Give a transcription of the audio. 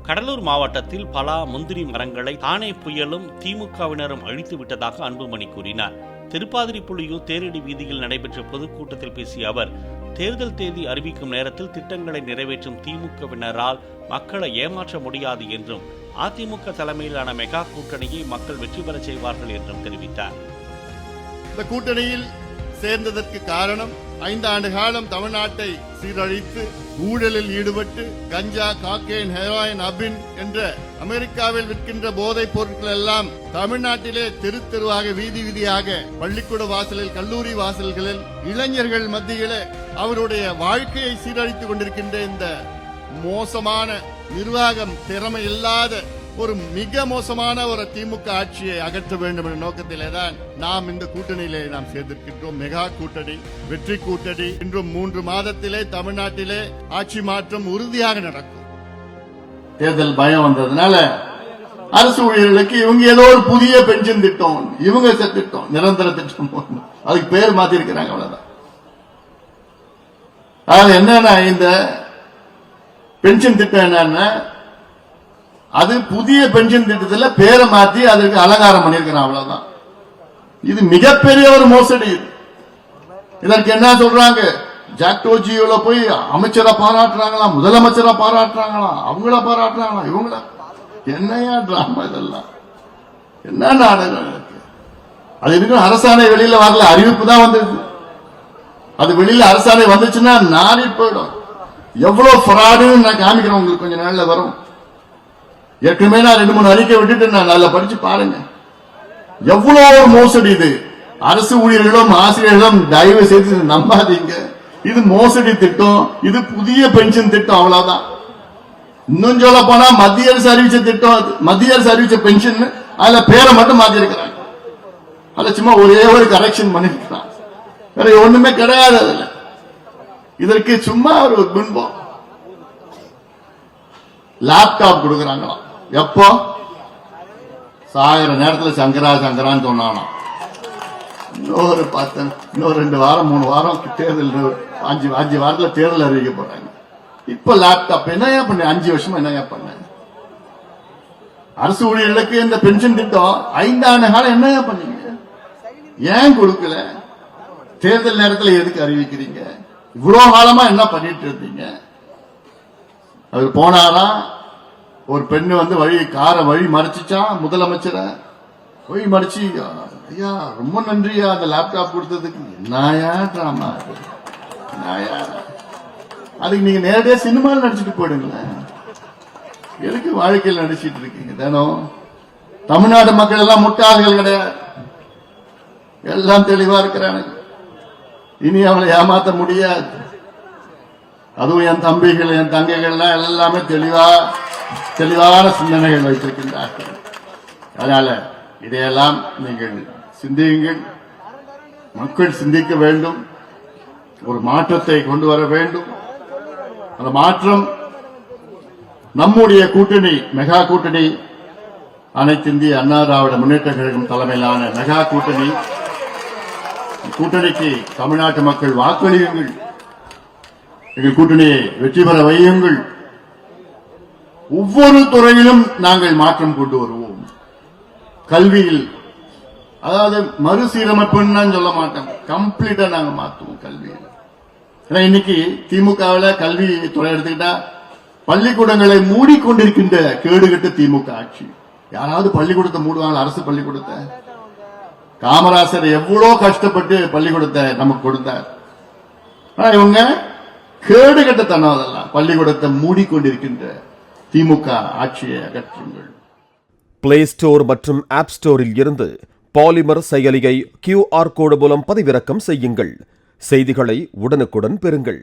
கடலூர் மாவட்டத்தில் பலா முந்திரி மரங்களை தானே புயலும் திமுகவினரும் அழித்து விட்டதாக அன்புமணி கூறினார். திருப்பாதிரிப்புலியூர் தேரடி வீதியில் நடைபெற்ற பொதுக்கூட்டத்தில் பேசிய அவர், தேர்தல் தேதி அறிவிக்கும் நேரத்தில் திட்டங்களை நிறைவேற்றும் திமுகவினரால் மக்களை ஏமாற்ற முடியாது என்றும், அதிமுக தலைமையிலான மெகா கூட்டணியை மக்கள் வெற்றி பெற செய்வார்கள் என்றும் தெரிவித்தார். இந்த கூட்டணியில் சேர்ந்ததற்கு காரணம் 5 ஆண்டு காலம் தமிழ்நாட்டை சீரழித்து ஊழலில் ஈடுபட்டு கஞ்சா, காக்கேன், ஹெரோயின், அபின் என்ற அமெரிக்காவில் விற்கின்ற போதைப் பொருட்கள் எல்லாம் தமிழ்நாட்டிலே தெரு தெருவாக வீதி வீதியாக பள்ளிக்கூட வாசலில், கல்லூரி வாசல்களில் இளைஞர்கள் மத்தியிலே அவருடைய வாழ்க்கையை சீரழித்துக் கொண்டிருக்கின்ற இந்த மோசமான நிர்வாகம், திறமை இல்லாத ஒரு மிக மோசமான ஒரு திமுக ஆட்சியை அகற்ற வேண்டும் என்ற நோக்கத்திலே தான் நாம் இந்த கூட்டணியிலே நாம் சேர்ந்திருக்கின்றோம். மெகா கூட்டணி, வெற்றி கூட்டணி. இன்றும் 3 மாதத்திலே தமிழ்நாட்டிலே ஆட்சி மாற்றம் உறுதியாக நடக்கும். தேர்தல் பயம் வந்ததுனால அரசு ஊழியர்களுக்கு இவங்க ஏதோ ஒரு புதிய பென்ஷன் திட்டம், இவங்க திட்டம், நிரந்தர திட்டம், அதுக்கு பேர் மாத்தி இருக்கிறாங்க, அவ்வளவுதான். அதாவது என்னன்னா, இந்த பென்ஷன் திட்டம் என்னன்னா, அது புதிய பென்ஷன் திட்டத்தில் பேரை மாற்றி அதற்கு அலங்காரம் பண்ணிருக்கிறான், அவ்வளவுதான். இது மிகப்பெரிய ஒரு மோசடி. இதற்கு என்ன சொல்றாங்க, ஜாக்டோஜியோல போய் அமைச்சரை பாராட்டுறாங்களா, முதலமைச்சரை பாராட்டுறாங்களா, அவங்கள பாராட்டுறாங்களா, இவங்கள. என்னையா டிராமா இதெல்லாம், என்ன நாடகம் இருக்கு? அது இருக்கு. அரசாணை வெளியில வரல, அறிவிப்பு தான் வந்தது. அது வெளியில அரசாணை வந்துச்சுன்னா நாரி போயிடும். எவ்வளவு ஃப்ராடுன்னு நான் காமிக்கிறேன் உங்களுக்கு, கொஞ்ச நாள்ல வரும். ஏற்கனவே நான் 2-3 அறிக்கை விட்டுட்டு நான் நல்லா படிச்சு பாருங்க. எவ்வளவு மோசடி இது. அரசு ஊழியர்களும் ஆசிரியர்களும் தயவு செய்து நம்பாதீங்க. இது மோசடி திட்டம், இது புதிய பென்ஷன் திட்டம், அவ்வளவுதான். இன்னும் சொல்ல போனா மத்திய அரசு அறிவிச்ச திட்டம், மத்திய அரசு அறிவிச்ச பென்ஷன், அதுல பேரை மட்டும் மாத்தி இருக்கிறாங்க. அதுல சும்மா ஒரே ஒரு கரெக்ஷன் பண்ணிருக்கிறான், வேற ஒண்ணுமே கிடையாது அதுல. இதற்கு சும்மா ஒரு பின்பம். லேப்டாப் கொடுக்கறாங்களாம். எப்போ? சாகிற நேரத்தில் சங்கரா சங்கரான்னு சொன்னானா. இன்னொரு 2 வாரம் 3 வாரம் தேர்தல், 5 வாரத்தில் தேர்தல் அறிவிக்க போறாங்க. இப்ப லேப்டாப் என்னையா பண்ண? 5 வருஷமா என்னையா பண்ண? அரசு ஊழியர்களுக்கு இந்த பென்ஷன் திட்டம் 5 ஆண்டு காலம் என்னையா பண்ணீங்க? ஏன் கொடுக்கல? தேர்தல் நேரத்தில் எதுக்கு அறிவிக்கிறீங்க? இவ்வளவு காலமா என்ன பண்ணிட்டு இருந்தீங்க? அவர் போனாரா, ஒரு பெண்ணு வந்து வழி மறைச்சிச்சான், முதலமைச்சரை வழி மறைச்சு, ஐயா ரொம்ப நன்றியா அந்த லேப்டாப் கொடுத்ததுக்கு. என்னயா டிராமா அது? அதுக்கு நீங்க நேரடியா சினிமாவில் நடிச்சுட்டு போயிடுங்களேன். எதுக்கு வாழ்க்கையில் நடிச்சிட்டு இருக்கீங்க தினம்? தமிழ்நாடு மக்கள் எல்லாம் முட்டாள்கள் கிடையாது, எல்லாம் தெளிவா இருக்கிறாங்க. இனி அவளை ஏமாத்த முடியாது. அதுவும் என் தம்பிகள், என் தங்கைகள்லாம் எல்லாமே தெளிவான சிந்தனைகள் வைத்திருக்கின்றார்கள். அதனால இதையெல்லாம் நீங்கள் சிந்தியுங்கள். மக்கள் சிந்திக்க வேண்டும், ஒரு மாற்றத்தை கொண்டு வர வேண்டும். அந்த மாற்றம் நம்முடைய கூட்டணி, மெகா கூட்டணி, அனைத்து இந்திய அண்ணா திராவிட முன்னேற்ற கழகம் தலைமையிலான மெகா கூட்டணி. கூட்டணிக்கு தமிழ்நாட்டு மக்கள் வாக்களியுங்கள், எங்கள் கூட்டணியை வெற்றி பெற வையுங்கள். ஒவ்வொரு துறையிலும் நாங்கள் மாற்றம் கொண்டு வருவோம். கல்வியில், அதாவது மறுசீரமைப்புன்னு சொல்ல மாட்டோம், கம்ப்ளீட்டா நாங்க மாற்றுவோம் கல்வியில். ஏன்னா இன்னைக்கு திமுகவில் கல்வி துறை எடுத்துக்கிட்டா பள்ளிக்கூடங்களை மூடிக்கொண்டிருக்கின்ற கேடுகட்ட திமுக ஆட்சி. யாராவது பள்ளிக்கூடத்தை மூடுவாங்க? அரசு பள்ளிக்கூடத்தை. காமராசர் எவ்வளவு கஷ்டப்பட்டு பள்ளிக்கூடத்தை நமக்கு கொடுத்தார். ஆனா இவங்க கேடுகட்டத்தனம், அதெல்லாம் பள்ளிக்கூடத்தை மூடிக்கொண்டிருக்கின்ற திமுக ஆட்சியை அகற்றுங்கள். பிளே ஸ்டோர் மற்றும் ஆப் ஸ்டோரில் இருந்து பாலிமர் செயலியை QR கோடு மூலம் பதிவிறக்கம் செய்யுங்கள். செய்திகளை உடனுக்குடன் பெறுங்கள்.